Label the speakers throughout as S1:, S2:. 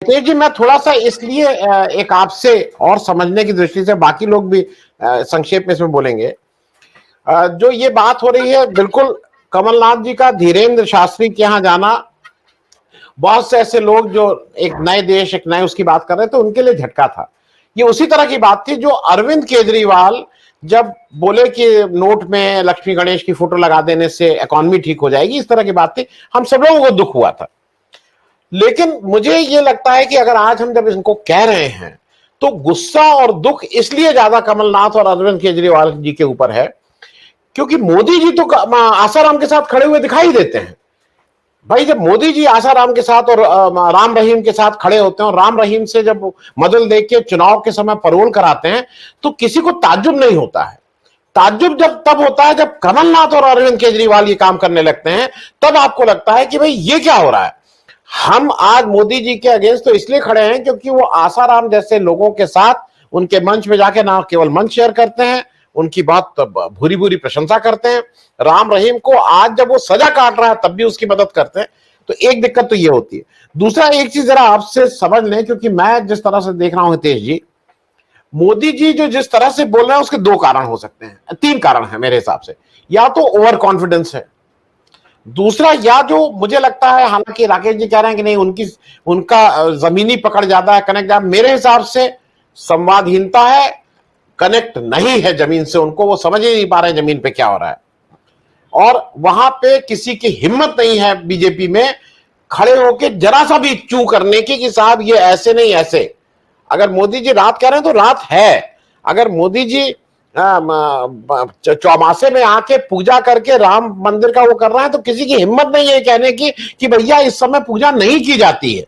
S1: तेज जी, मैं थोड़ा सा इसलिए एक आपसे और समझने की दृष्टि से, बाकी लोग भी संक्षेप में इसमें बोलेंगे, जो ये बात हो रही है, बिल्कुल कमलनाथ जी का धीरेन्द्र शास्त्री के यहाँ जाना, बहुत से ऐसे लोग जो एक नए देश, एक नए उसकी बात कर रहे थे, उनके लिए झटका था। ये उसी तरह की बात थी जो अरविंद केजरीवाल जब बोले कि नोट में लक्ष्मी गणेश की फोटो लगा देने से इकोनॉमी ठीक हो जाएगी, इस तरह की बात थी, हम सब लोगों को दुख हुआ था। लेकिन मुझे ये लगता है कि अगर आज हम जब इनको कह रहे हैं तो गुस्सा और दुख इसलिए ज्यादा कमलनाथ और अरविंद केजरीवाल जी के ऊपर है क्योंकि मोदी जी तो आसाराम के साथ खड़े हुए दिखाई देते हैं। भाई, जब मोदी जी आसाराम के साथ और राम रहीम के साथ खड़े होते हैं और राम रहीम से जब मदद लेके चुनाव के समय परोल कराते हैं तो किसी को ताज्जुब नहीं होता है। ताज्जुब जब तब होता है जब कमलनाथ और अरविंद केजरीवाल ये काम करने लगते हैं, तब आपको लगता है कि भाई ये क्या हो रहा है। हम आज मोदी जी के अगेंस्ट तो इसलिए खड़े हैं क्योंकि वो आसाराम जैसे लोगों के साथ उनके मंच पे जाके ना केवल मंच शेयर करते हैं, उनकी बहुत भूरी भूरी प्रशंसा करते हैं। राम रहीम को आज जब वो सजा काट रहा है तब भी उसकी मदद करते हैं। तो एक दिक्कत तो ये होती है। दूसरा, एक चीज जरा आपसे समझ लें, क्योंकि मैं जिस तरह से देख रहा हूं हितेश जी, मोदी जी जो जिस तरह से बोल रहे हैं उसके दो कारण हो सकते हैं, तीन कारण है मेरे हिसाब से। या तो ओवर कॉन्फिडेंस है, दूसरा या जो मुझे लगता है, हालांकि राकेश जी कह रहे हैं कि नहीं उनका जमीनी पकड़ ज्यादा है, कनेक्ट ज्यादा, मेरे हिसाब से संवादहीनता है, कनेक्ट नहीं है जमीन से, उनको वो समझ ही नहीं पा रहे जमीन पे क्या हो रहा है। और वहां पे किसी की हिम्मत नहीं है बीजेपी में खड़े होके जरा सा भी चू करने की कि साहब ये ऐसे नहीं ऐसे। अगर मोदी जी रात कह रहे हैं तो रात है। अगर मोदी जी चौमासे में आके पूजा करके राम मंदिर का वो कर रहा है तो किसी की हिम्मत नहीं है कहने की कि भैया इस समय पूजा नहीं की जाती है।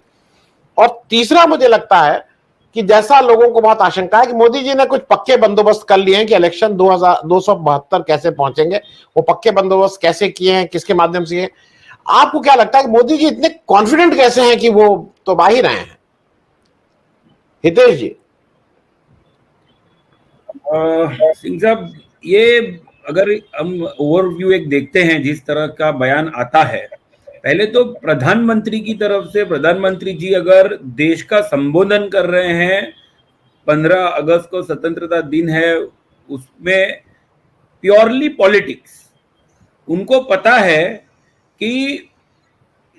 S1: और तीसरा, मुझे लगता है कि जैसा लोगों को बहुत आशंका है कि मोदी जी ने कुछ पक्के बंदोबस्त कर लिए हैं कि इलेक्शन 2272 कैसे पहुंचेंगे, वो पक्के बंदोबस्त कैसे किए हैं, किसके माध्यम से किए। आपको क्या लगता है कि मोदी जी इतने कॉन्फिडेंट कैसे हैं कि वो तो बा ही रहे हैं? हितेश जी।
S2: सिंह साहब, ये अगर हम ओवरव्यू एक देखते हैं जिस तरह का बयान आता है, पहले तो प्रधानमंत्री की तरफ से, प्रधानमंत्री जी अगर देश का संबोधन कर रहे हैं, 15 अगस्त को स्वतंत्रता दिन है, उसमें प्योरली पॉलिटिक्स, उनको पता है कि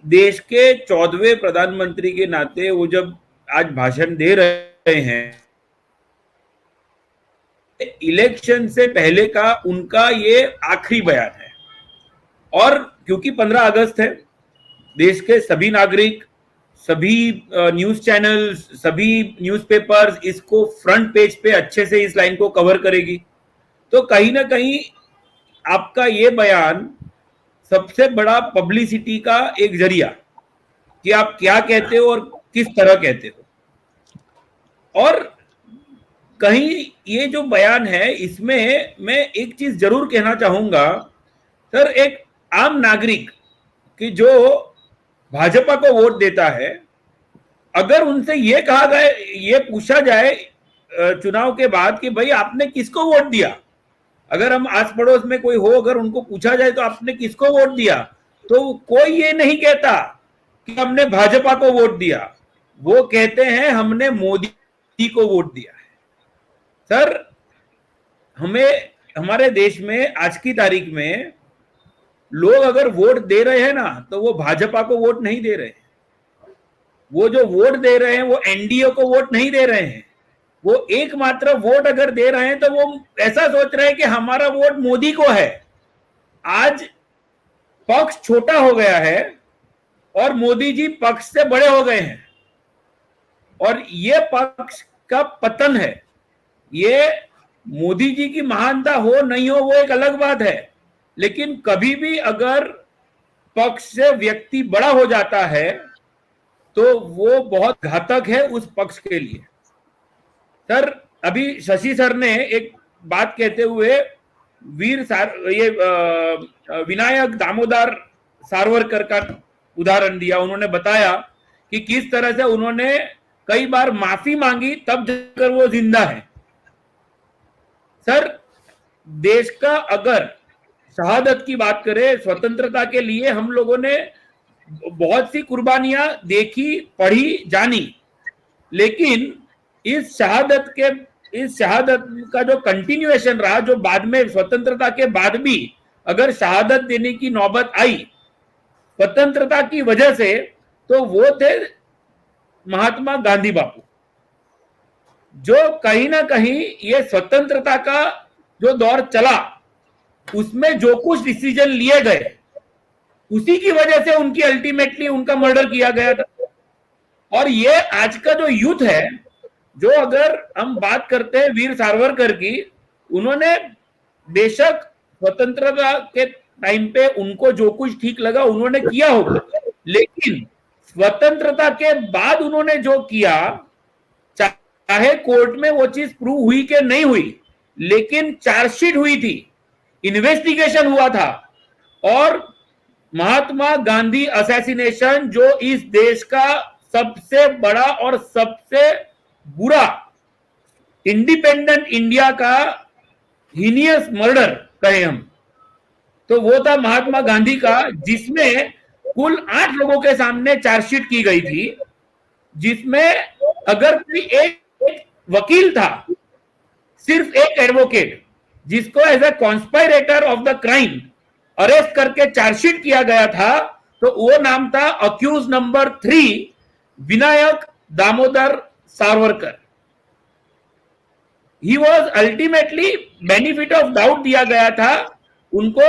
S2: देश के 14वें प्रधानमंत्री के नाते वो जब आज भाषण दे रहे हैं, इलेक्शन से पहले का उनका ये आखिरी बयान है। और क्योंकि 15 अगस्त है, देश के सभी नागरिक, सभी न्यूज चैनल्स, सभी न्यूज़पेपर्स इसको फ्रंट पेज पे अच्छे से इस लाइन को कवर करेगी, तो कहीं ना कहीं आपका ये बयान सबसे बड़ा पब्लिसिटी का एक जरिया कि आप क्या कहते हो और किस तरह कहते हो। और कहीं ये जो बयान है, इसमें मैं एक चीज जरूर कहना चाहूंगा सर, एक आम नागरिक कि जो भाजपा को वोट देता है, अगर उनसे ये कहा जाए, ये पूछा जाए चुनाव के बाद कि भाई आपने किसको वोट दिया, अगर हम आस पड़ोस में कोई हो, अगर उनको पूछा जाए तो आपने किसको वोट दिया, तो कोई ये नहीं कहता कि हमने भाजपा को वोट दिया, वो कहते हैं हमने मोदी को वोट दिया है। सर, हमें हमारे देश में आज की तारीख में लोग अगर वोट दे रहे हैं ना, तो वो भाजपा को वोट नहीं दे रहे हैं, वो जो वोट दे रहे हैं वो एनडीए को वोट नहीं दे रहे हैं, वो एकमात्र वोट अगर दे रहे हैं तो वो ऐसा सोच रहे हैं कि हमारा वोट मोदी को है। आज पक्ष छोटा हो गया है और मोदी जी पक्ष से बड़े हो गए हैं, और ये पक्ष का पतन है। ये मोदी जी की महानता हो नहीं हो वो एक अलग बात है, लेकिन कभी भी अगर पक्ष से व्यक्ति बड़ा हो जाता है तो वो बहुत घातक है उस पक्ष के लिए। सर, अभी शशि सर ने एक बात कहते हुए विनायक दामोदर सावरकर का उदाहरण दिया। उन्होंने बताया कि किस तरह से उन्होंने कई बार माफी मांगी तब जाकर वो जिंदा है। सर, देश का अगर शहादत की बात करें, स्वतंत्रता के लिए हम लोगों ने बहुत सी कुर्बानियां देखी, पढ़ी, जानी, लेकिन इस शहादत का जो कंटिन्यूएशन रहा, जो बाद में स्वतंत्रता के बाद भी अगर शहादत देने की नौबत आई स्वतंत्रता की वजह से, तो वो थे महात्मा गांधी बापू, जो कहीं ना कहीं ये स्वतंत्रता का जो दौर चला उसमें जो कुछ डिसीजन लिए गए उसी की वजह से उनकी अल्टीमेटली उनका मर्डर किया गया था। और ये आज का जो यूथ है, जो अगर हम बात करते हैं वीर सावरकर की, उन्होंने बेशक स्वतंत्रता के टाइम पे उनको जो कुछ ठीक लगा उन्होंने किया होगा, लेकिन स्वतंत्रता के बाद उन्होंने जो किया, चाहे कोर्ट में वो चीज प्रूव हुई कि नहीं हुई, लेकिन चार्जशीट हुई थी, इन्वेस्टिगेशन हुआ था, और महात्मा गांधी असैसिनेशन जो इस देश का सबसे बड़ा और सबसे बुरा इंडिपेंडेंट इंडिया का हीनियस मर्डर कहे हम, तो वो था महात्मा गांधी का, जिसमें कुल 8 लोगों के सामने चार्जशीट की गई थी, जिसमें अगर कोई एक वकील था, सिर्फ एक एडवोकेट, जिसको as a conspirator of the crime arrest करके चार्जशीट किया गया था, तो वो नाम था accused number 3 Vinayak Damodar Savarkar. He was ultimately benefit of doubt दिया गया था, उनको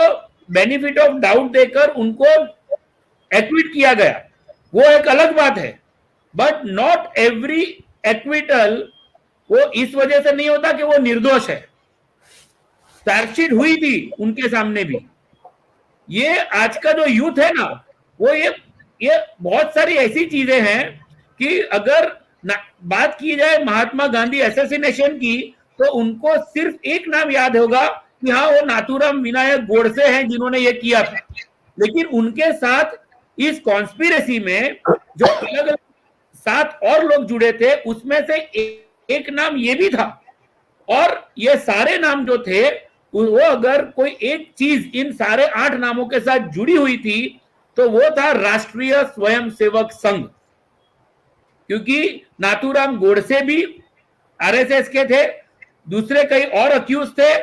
S2: बेनिफिट ऑफ डाउट देकर उनको एक्विट किया गया, वो एक अलग बात है, बट नॉट एवरी एक्विटल वो इस वजह से नहीं होता कि वो निर्दोष है। चार्जशीट हुई थी उनके सामने भी। ये आज का जो यूथ है ना, वो ये बहुत सारी ऐसी चीजें हैं कि अगर बात की जाए महात्मा गांधी असैसिनेशन की, तो उनको सिर्फ एक नाम याद होगा कि हाँ, वो नाथूराम विनायक गोडसे हैं जिन्होंने ये किया था, लेकिन उनके साथ इस कॉन्स्पिरेसी में जो अलग अलग 7 और लोग जुड़े थे, उसमें से एक नाम ये भी था, और ये सारे नाम जो थे वो अगर कोई एक चीज इन सारे 8 नामों के साथ जुड़ी हुई थी, तो वो था राष्ट्रीय स्वयंसेवक संघ, क्योंकि नाथूराम गोडसे भी आरएसएस के थे, दूसरे कई और अक्यूज थे,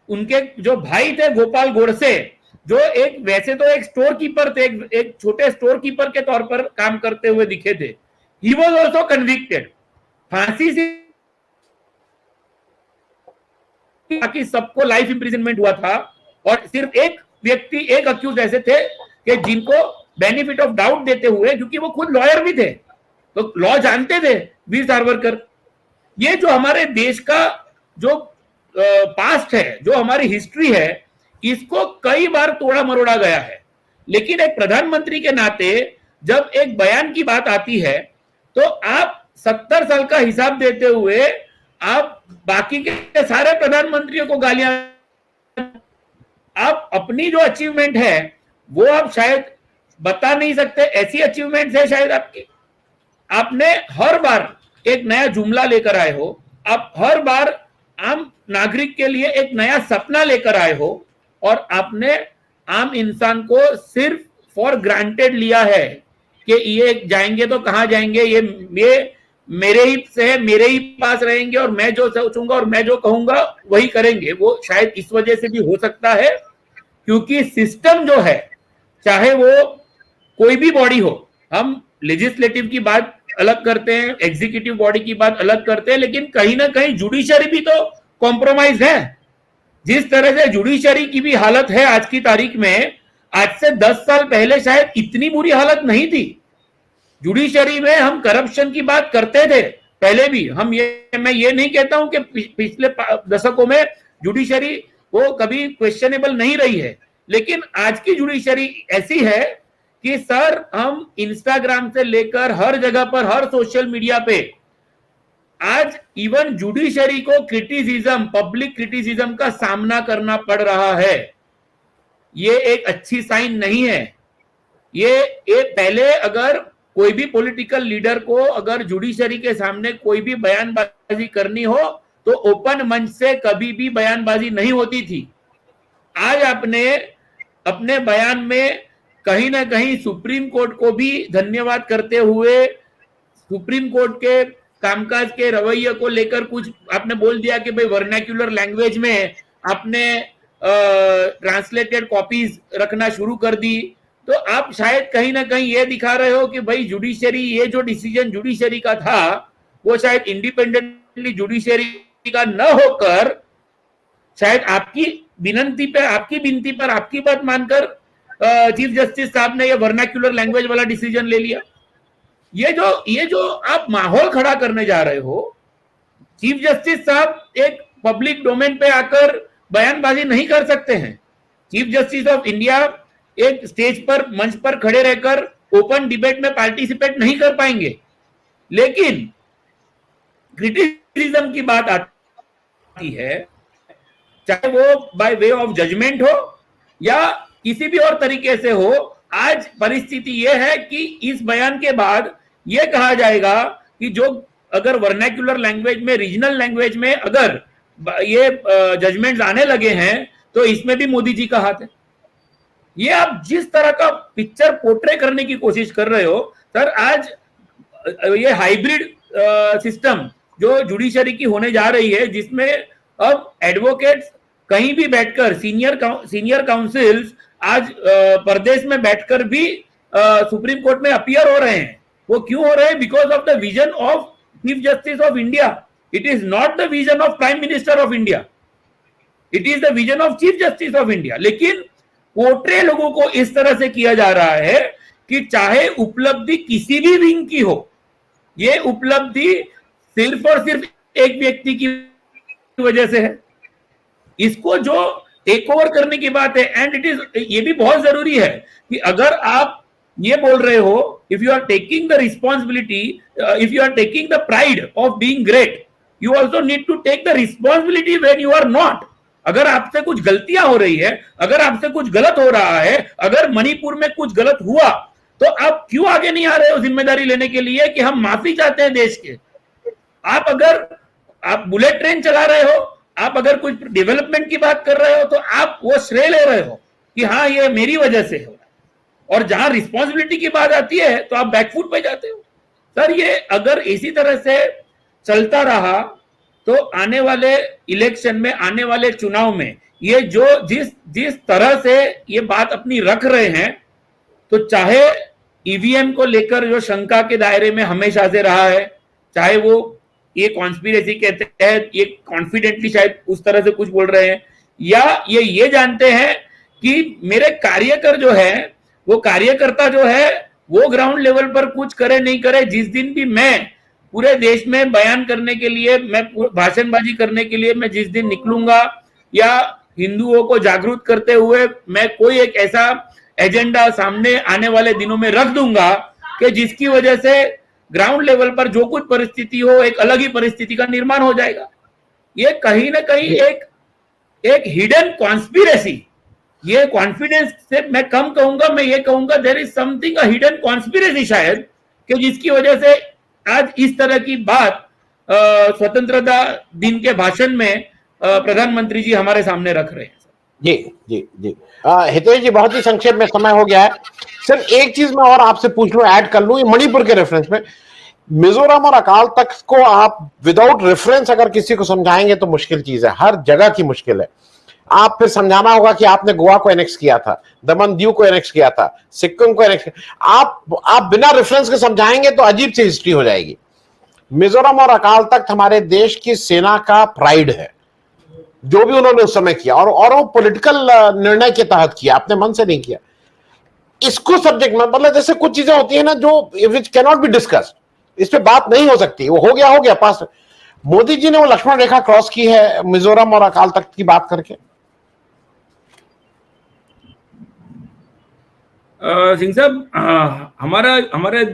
S2: उनके जो भाई थे गोपाल गोडसे, जो एक वैसे तो एक स्टोर कीपर थे, एक छोटे स्टोर कीपर के तौर पर काम करते हुए दिखे थे। ही वॉज ऑल्सो कन्विक्टेड, फांसी से बाकी सबको लाइफ इंप्रिजनमेंट हुआ था, और सिर्फ एक व्यक्ति, एक अक्यूज ऐसे थे कि जिनको बेनिफिट ऑफ डाउट देते हुए, क्योंकि वो खुद लॉयर भी थे, तो लॉ जानते थे वीर सावरकर। ये जो हमारे देश का जो पास्ट है, जो हमारी हिस्ट्री है, इसको कई बार तोड़ा मरोड़ा गया है, लेकिन एक प्रधानमंत्री के नाते जब एक बयान की बात आती है, तो आप 70 साल का हिसाब देते हुए आप बाकी के सारे प्रधानमंत्रियों को गालियां, आप अपनी जो अचीवमेंट है वो आप शायद बता नहीं सकते, ऐसी अचीवमेंट है शायद आपकी। आपने हर बार एक नया जुमला लेकर आए हो, आप हर बार आम नागरिक के लिए एक नया सपना लेकर आए हो, और आपने आम इंसान को सिर्फ फॉर ग्रांटेड लिया है कि ये जाएंगे तो कहां जाएंगे, ये मेरे ही से है, मेरे ही पास रहेंगे, और मैं जो सोचूंगा और मैं जो कहूंगा वही करेंगे। वो शायद इस वजह से भी हो सकता है क्योंकि सिस्टम जो है, चाहे वो कोई भी बॉडी हो, हम लेजिस्लेटिव की बात अलग करते हैं, एग्जीक्यूटिव बॉडी की बात अलग करते हैं, लेकिन कहीं ना कहीं जुडिशरी भी तो कॉम्प्रोमाइज है। जिस तरह से जुडिशरी की भी हालत है आज की तारीख में, आज से 10 साल पहले शायद इतनी बुरी हालत नहीं थी। जुडिशरी में हम करप्शन की बात करते थे पहले भी, मैं ये नहीं कहता हूं कि पिछले दशकों में जुडिशरी वो कभी क्वेश्चनेबल नहीं रही है, लेकिन आज की जुडिशरी ऐसी है कि सर, हम इंस्टाग्राम से लेकर हर जगह पर, हर सोशल मीडिया पे आज इवन जुडिशरी को क्रिटिसिज्म, पब्लिक क्रिटिसिज्म का सामना करना पड़ रहा है। ये एक अच्छी साइन नहीं है। ये पहले अगर कोई भी पॉलिटिकल लीडर को अगर जुडिशरी के सामने कोई भी बयानबाजी करनी हो, तो ओपन मंच से कभी भी बयानबाजी नहीं होती थी। आज आपने अपने बयान में कहीं ना कहीं सुप्रीम कोर्ट को भी धन्यवाद करते हुए, सुप्रीम कोर्ट के कामकाज के रवैये को लेकर कुछ आपने बोल दिया कि भाई वर्नाक्युलर लैंग्वेज में आपने ट्रांसलेटेड कॉपीज रखना शुरू कर दी, तो आप शायद कहीं ना कहीं ये दिखा रहे हो कि भाई जुडिशरी, ये जो डिसीजन जुडिशरी का था वो शायद इंडिपेंडेंटली जुडिशरी का न होकर शायद आपकी विनती पर आपकी बात मानकर चीफ जस्टिस साहब ने ये वर्नाक्युलर लैंग्वेज वाला डिसीजन ले लिया। ये जो आप माहौल खड़ा करने जा रहे हो, चीफ जस्टिस साहब एक पब्लिक डोमेन पे आकर बयानबाजी नहीं कर सकते हैं। चीफ जस्टिस ऑफ इंडिया एक स्टेज पर, मंच पर खड़े रहकर ओपन डिबेट में पार्टिसिपेट नहीं कर पाएंगे। लेकिन क्रिटिसिज्म की बात आती है, चाहे वो बाय वे ऑफ जजमेंट हो या किसी भी और तरीके से हो, आज परिस्थिति यह है कि इस बयान के बाद यह कहा जाएगा कि जो अगर वर्नाक्युलर लैंग्वेज में, रीजनल लैंग्वेज में अगर ये जजमेंट्स आने लगे हैं तो इसमें भी मोदी जी का हाथ है। ये आप जिस तरह का पिक्चर पोर्ट्रे करने की कोशिश कर रहे हो सर, आज ये हाइब्रिड सिस्टम जो जुडिशरी की होने जा रही है, जिसमें अब एडवोकेट्स कहीं भी बैठकर, सीनियर काउंसिल्स आज प्रदेश में बैठकर भी सुप्रीम कोर्ट में अपीयर हो रहे हैं। वो क्यों हो रहे हैं? Because of the vision of chief justice of India. It is not the vision of prime minister of India, it is the vision of chief justice of India. लेकिन पोर्ट्रे लोगों को इस तरह से किया जा रहा है कि चाहे उपलब्धि किसी भी विंग की हो, ये उपलब्धि सिर्फ और सिर्फ एक व्यक्ति की वजह से है। इसको जो टेक ओवर करने की बात है, एंड इट इज, ये भी बहुत जरूरी है कि अगर आप ये बोल रहे हो, if you are taking the responsibility, if you are taking the pride of being great, you also need to take the responsibility when you are not. अगर आपसे कुछ गलतियां हो रही है, अगर आपसे कुछ गलत हो रहा है, अगर मणिपुर में कुछ गलत हुआ, तो आप क्यों आगे नहीं आ रहे हो जिम्मेदारी लेने के लिए कि हम माफी चाहते हैं देश के? आप बुलेट ट्रेन चला रहे हो, आप अगर कुछ डेवलपमेंट की बात कर रहे हो, तो आप वो श्रेय ले रहे हो कि हाँ ये मेरी वजह से हो, और जहां रिस्पॉन्सिबिलिटी की बात आती है तो आप बैकफुट पे जाते हो। सर, ये अगर इसी तरह से चलता रहा तो आने वाले इलेक्शन में, आने वाले चुनाव में, ये जो जिस तरह से ये बात अपनी रख रहे हैं, तो चाहे ईवीएम को लेकर जो शंका के दायरे में हमेशा से रहा है, चाहे वो ये कॉन्स्पिरेसी के तहत ये कॉन्फिडेंटली शायद उस तरह से कुछ बोल रहे हैं, या ये जानते हैं कि मेरे कार्यकर जो है, वो कार्यकर्ता जो है वो ग्राउंड लेवल पर कुछ करे नहीं करे, जिस दिन भी मैं पूरे देश में बयान करने के लिए, मैं भाषणबाजी करने के लिए मैं जिस दिन निकलूंगा, या हिंदुओं को जागरूक करते हुए मैं कोई एक ऐसा एजेंडा सामने आने वाले दिनों में रख दूंगा कि जिसकी वजह से ग्राउंड लेवल पर जो कुछ परिस्थिति हो, एक अलग ही परिस्थिति का निर्माण हो जाएगा। ये कहीं ना कहीं एक हिडन कॉन्स्पिरेसी, ये कॉन्फिडेंस से मैं कम कहूंगा, मैं ये कहूंगा there is something a hidden conspiracy शायद, कि जिसकी वजह से आज इस तरह की बात स्वतंत्रता दिन के भाषण में प्रधानमंत्री जी हमारे सामने रख रहे हैं।
S1: जी जी जी हितेश जी, बहुत ही संक्षेप में समय हो गया है। सिर्फ एक चीज मैं और आपसे पूछ लूं, ऐड कर लूं, ये मणिपुर के रेफरेंस में, मिजोरम और अकाल तख्त को आप विदाउट रेफरेंस अगर किसी को समझाएंगे तो मुश्किल चीज है, हर जगह की मुश्किल है। आप फिर समझाना होगा कि आपने गोवा को एनेक्स किया था, दमन दीव को एनेक्स किया था, सिक्किम को एनेक्स किया। आप बिना रेफरेंस के समझाएंगे तो अजीब सी हिस्ट्री हो जाएगी। मिजोरम और अकाल तख्त हमारे देश की सेना का प्राइड है, जो भी उन्होंने उस समय किया, और वो पॉलिटिकल निर्णय के तहत किया, अपने मन से नहीं किया। इसको सब्जेक्ट में, मतलब जैसे कुछ चीजें होती है ना जो which can not be discussed, इस पे बात नहीं हो सकती, वो हो गया पास। मोदी जी ने वो लक्ष्मण रेखा क्रॉस की है मिजोरम और अकाल तख्त की बात करके।
S2: सिंह साहब, हमारे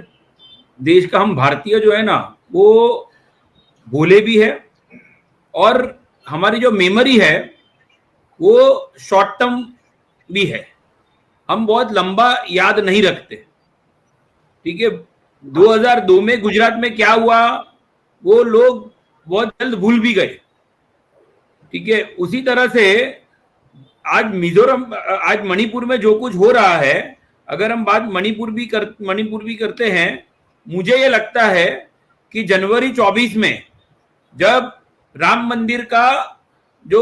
S2: देश का, हम भारतीय जो है ना, वो भोले भी है, और हमारी जो मेमोरी है वो शॉर्ट टर्म भी है। हम बहुत लंबा याद नहीं रखते, ठीक है। 2002 में गुजरात में क्या हुआ वो लोग बहुत जल्द भूल भी गए, ठीक है। उसी तरह से आज आज मणिपुर में जो कुछ हो रहा है, अगर हम बात मणिपुर भी करते हैं, मुझे ये लगता है कि जनवरी 24 में जब राम मंदिर का जो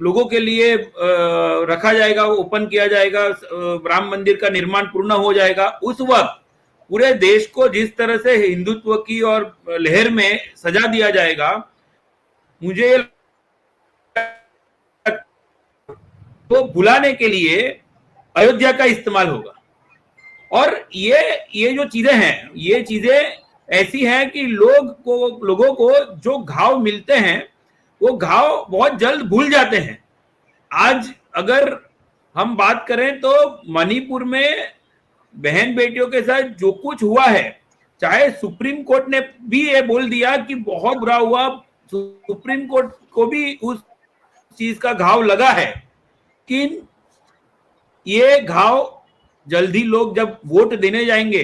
S2: लोगों के लिए रखा जाएगा, वो ओपन किया जाएगा, राम मंदिर का निर्माण पूर्ण हो जाएगा, उस वक्त पूरे देश को जिस तरह से हिंदुत्व की और लहर में सजा दिया जाएगा, मुझे तो भुलाने के लिए अयोध्या का इस्तेमाल होगा। और ये जो चीजें हैं, ये चीजें ऐसी हैं कि लोगों को जो घाव मिलते हैं वो घाव बहुत जल्द भूल जाते हैं। आज अगर हम बात करें तो मणिपुर में बहन बेटियों के साथ जो कुछ हुआ है, चाहे सुप्रीम कोर्ट ने भी ये बोल दिया कि बहुत बुरा हुआ, सुप्रीम कोर्ट को भी उस चीज का घाव लगा है, लेकिन ये घाव जल्दी लोग जब वोट देने जाएंगे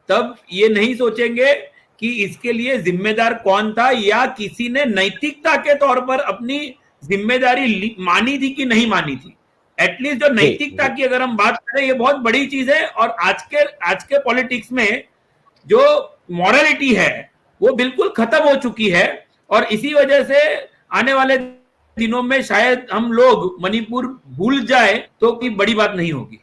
S2: तब ये नहीं सोचेंगे कि इसके लिए जिम्मेदार कौन था या किसी ने नैतिकता के तौर पर अपनी जिम्मेदारी मानी थी कि नहीं मानी थी। एटलीस्ट जो नैतिकता की अगर हम बात करें, ये बहुत बड़ी चीज है। और आज के पॉलिटिक्स में जो मॉरलिटी है वो बिल्कुल खत्म हो चुकी है, और इसी वजह से आने वाले दिनों में शायद हम लोग मणिपुर भूल जाए तो कोई बड़ी बात नहीं होगी।